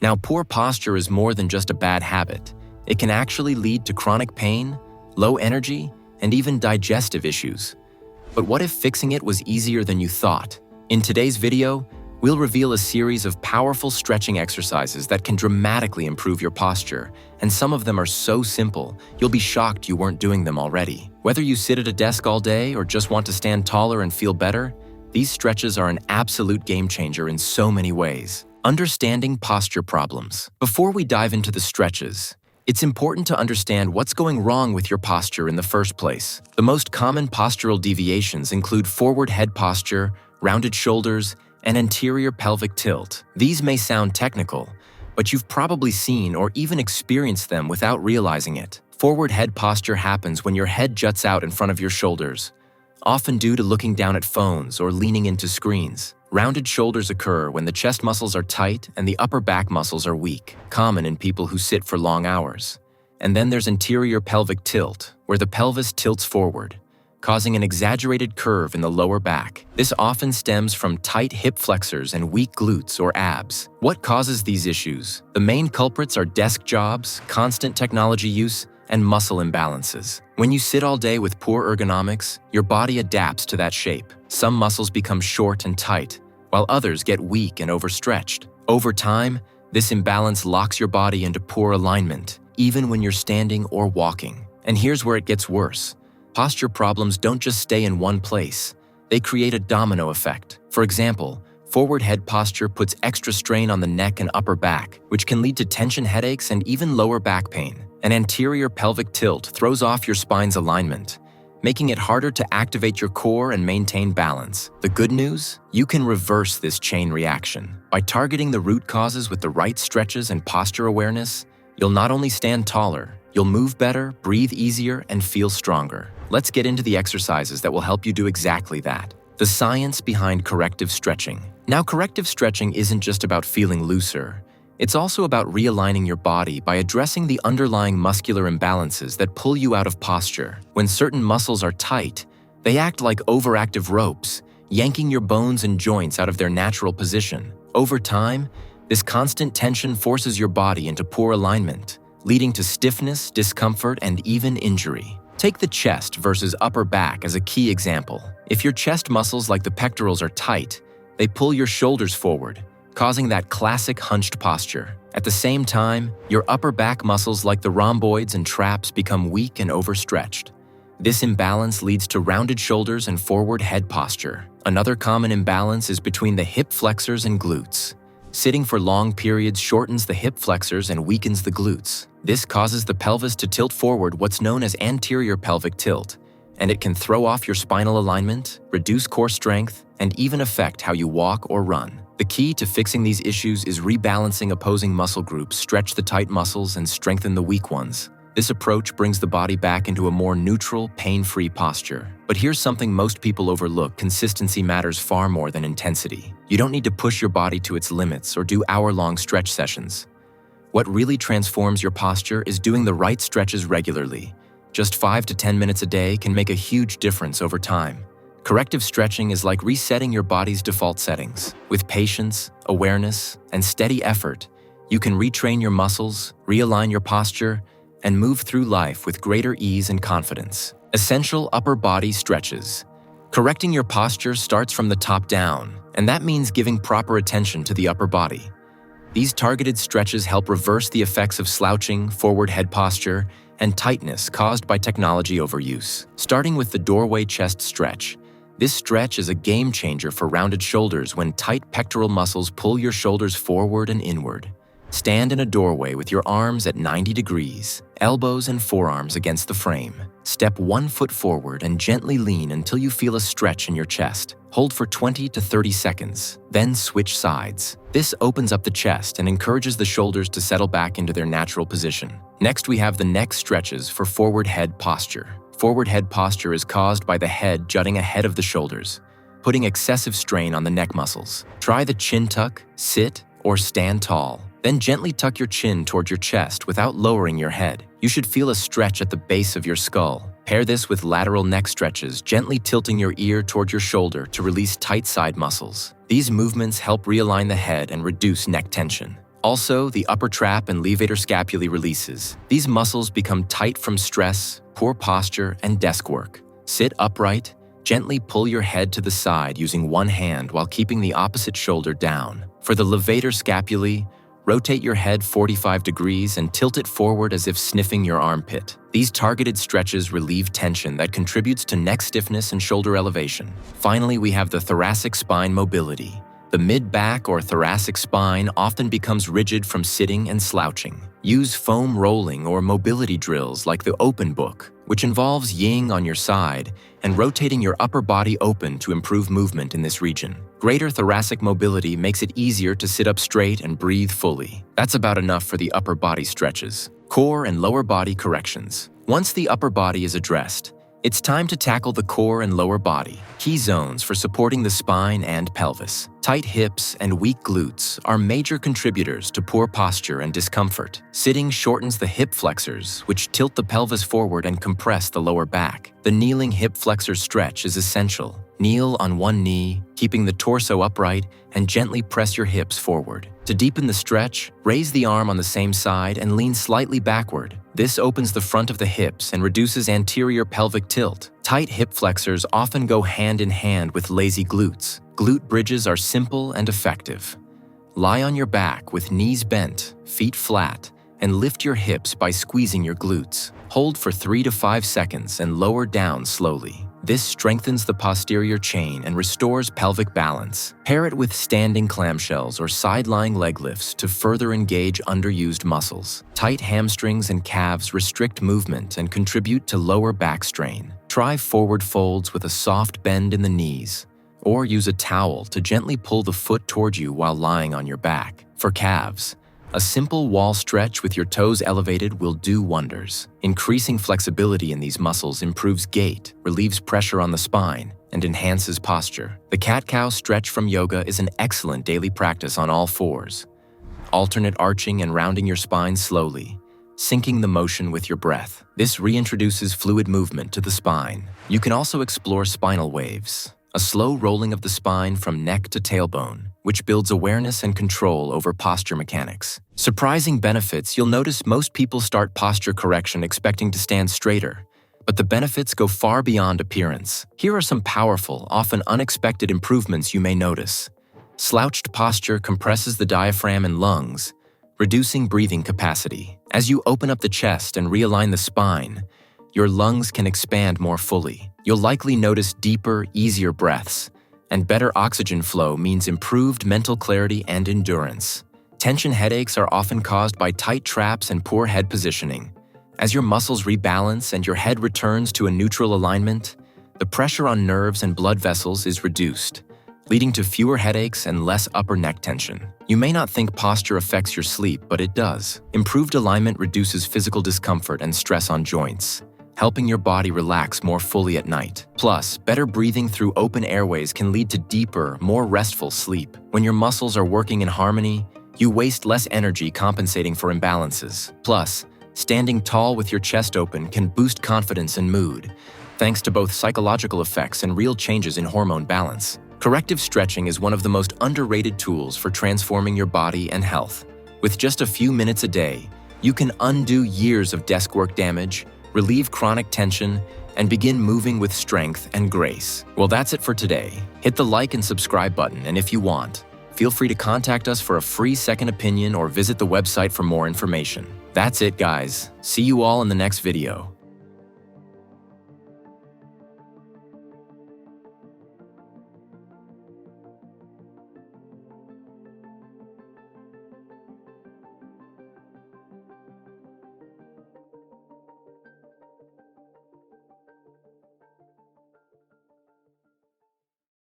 Now, poor posture is more than just a bad habit. It can actually lead to chronic pain, low energy, and even digestive issues. But what if fixing it was easier than you thought? In today's video, we'll reveal a series of powerful stretching exercises that can dramatically improve your posture, and some of them are so simple, you'll be shocked you weren't doing them already. Whether you sit at a desk all day or just want to stand taller and feel better, these stretches are an absolute game changer in so many ways. Understanding posture problems. Before we dive into the stretches, it's important to understand what's going wrong with your posture in the first place. The most common postural deviations include forward head posture, rounded shoulders, and anterior pelvic tilt. These may sound technical, but you've probably seen or even experienced them without realizing it. Forward head posture happens when your head juts out in front of your shoulders, often due to looking down at phones or leaning into screens. Rounded shoulders occur when the chest muscles are tight and the upper back muscles are weak, common in people who sit for long hours. And then there's anterior pelvic tilt, where the pelvis tilts forward, causing an exaggerated curve in the lower back. This often stems from tight hip flexors and weak glutes or abs. What causes these issues? The main culprits are desk jobs, constant technology use, and muscle imbalances. When you sit all day with poor ergonomics, your body adapts to that shape. Some muscles become short and tight, while others get weak and overstretched. Over time, this imbalance locks your body into poor alignment, even when you're standing or walking. And here's where it gets worse. Posture problems don't just stay in one place. They create a domino effect. For example, forward head posture puts extra strain on the neck and upper back, which can lead to tension headaches and even lower back pain. An anterior pelvic tilt throws off your spine's alignment, making it harder to activate your core and maintain balance. The good news? You can reverse this chain reaction. By targeting the root causes with the right stretches and posture awareness, you'll not only stand taller, you'll move better, breathe easier, and feel stronger. Let's get into the exercises that will help you do exactly that. The science behind corrective stretching. Now, corrective stretching isn't just about feeling looser. It's also about realigning your body by addressing the underlying muscular imbalances that pull you out of posture. When certain muscles are tight, they act like overactive ropes, yanking your bones and joints out of their natural position. Over time, this constant tension forces your body into poor alignment, leading to stiffness, discomfort, and even injury. Take the chest versus upper back as a key example. If your chest muscles like the pectorals are tight, they pull your shoulders forward, causing that classic hunched posture. At the same time, your upper back muscles like the rhomboids and traps become weak and overstretched. This imbalance leads to rounded shoulders and forward head posture. Another common imbalance is between the hip flexors and glutes. Sitting for long periods shortens the hip flexors and weakens the glutes. This causes the pelvis to tilt forward, what's known as anterior pelvic tilt, and it can throw off your spinal alignment, reduce core strength, and even affect how you walk or run. The key to fixing these issues is rebalancing opposing muscle groups, stretch the tight muscles, and strengthen the weak ones. This approach brings the body back into a more neutral, pain-free posture. But here's something most people overlook: consistency matters far more than intensity. You don't need to push your body to its limits or do hour-long stretch sessions. What really transforms your posture is doing the right stretches regularly. Just 5 to 10 minutes a day can make a huge difference over time. Corrective stretching is like resetting your body's default settings. With patience, awareness, and steady effort, you can retrain your muscles, realign your posture, and move through life with greater ease and confidence. Essential upper body stretches. Correcting your posture starts from the top down, and that means giving proper attention to the upper body. These targeted stretches help reverse the effects of slouching, forward head posture, and tightness caused by technology overuse. Starting with the doorway chest stretch. This stretch is a game changer for rounded shoulders when tight pectoral muscles pull your shoulders forward and inward. Stand in a doorway with your arms at 90 degrees, elbows and forearms against the frame. Step 1 foot forward and gently lean until you feel a stretch in your chest. Hold for 20 to 30 seconds, then switch sides. This opens up the chest and encourages the shoulders to settle back into their natural position. Next, we have the neck stretches for forward head posture. Forward head posture is caused by the head jutting ahead of the shoulders, putting excessive strain on the neck muscles. Try the chin tuck, sit, or stand tall. Then gently tuck your chin toward your chest without lowering your head. You should feel a stretch at the base of your skull. Pair this with lateral neck stretches, gently tilting your ear toward your shoulder to release tight side muscles. These movements help realign the head and reduce neck tension. Also, the upper trap and levator scapulae releases. These muscles become tight from stress, poor posture, and desk work. Sit upright, gently pull your head to the side using one hand while keeping the opposite shoulder down. For the levator scapulae, rotate your head 45 degrees and tilt it forward as if sniffing your armpit. These targeted stretches relieve tension that contributes to neck stiffness and shoulder elevation. Finally, we have the thoracic spine mobility. The mid-back or thoracic spine often becomes rigid from sitting and slouching. Use foam rolling or mobility drills like the open book, which involves ying on your side and rotating your upper body open to improve movement in this region. Greater thoracic mobility makes it easier to sit up straight and breathe fully. That's about enough for the upper body stretches. Core and lower body corrections. Once the upper body is addressed, it's time to tackle the core and lower body, key zones for supporting the spine and pelvis. Tight hips and weak glutes are major contributors to poor posture and discomfort. Sitting shortens the hip flexors, which tilt the pelvis forward and compress the lower back. The kneeling hip flexor stretch is essential. Kneel on one knee, keeping the torso upright, and gently press your hips forward. To deepen the stretch, raise the arm on the same side and lean slightly backward. This opens the front of the hips and reduces anterior pelvic tilt. Tight hip flexors often go hand in hand with lazy glutes. Glute bridges are simple and effective. Lie on your back with knees bent, feet flat, and lift your hips by squeezing your glutes. Hold for 3 to 5 seconds and lower down slowly. This strengthens the posterior chain and restores pelvic balance. Pair it with standing clamshells or side-lying leg lifts to further engage underused muscles. Tight hamstrings and calves restrict movement and contribute to lower back strain. Try forward folds with a soft bend in the knees, or use a towel to gently pull the foot toward you while lying on your back. For calves, a simple wall stretch with your toes elevated will do wonders. Increasing flexibility in these muscles improves gait, relieves pressure on the spine, and enhances posture. The cat-cow stretch from yoga is an excellent daily practice on all fours. Alternate arching and rounding your spine slowly, syncing the motion with your breath. This reintroduces fluid movement to the spine. You can also explore spinal waves, a slow rolling of the spine from neck to tailbone, which builds awareness and control over posture mechanics. Surprising benefits. You'll notice most people start posture correction expecting to stand straighter, but the benefits go far beyond appearance. Here are some powerful, often unexpected improvements you may notice. Slouched posture compresses the diaphragm and lungs, reducing breathing capacity. As you open up the chest and realign the spine, your lungs can expand more fully. You'll likely notice deeper, easier breaths, and better oxygen flow means improved mental clarity and endurance. Tension headaches are often caused by tight traps and poor head positioning. As your muscles rebalance and your head returns to a neutral alignment, the pressure on nerves and blood vessels is reduced, leading to fewer headaches and less upper neck tension. You may not think posture affects your sleep, but it does. Improved alignment reduces physical discomfort and stress on joints, helping your body relax more fully at night. Plus, better breathing through open airways can lead to deeper, more restful sleep. When your muscles are working in harmony, you waste less energy compensating for imbalances. Plus, standing tall with your chest open can boost confidence and mood, thanks to both psychological effects and real changes in hormone balance. Corrective stretching is one of the most underrated tools for transforming your body and health. With just a few minutes a day, you can undo years of desk work damage, relieve chronic tension, and begin moving with strength and grace. Well, that's it for today. Hit the like and subscribe button, and if you want, feel free to contact us for a free second opinion or visit the website for more information. That's it, guys. See you all in the next video.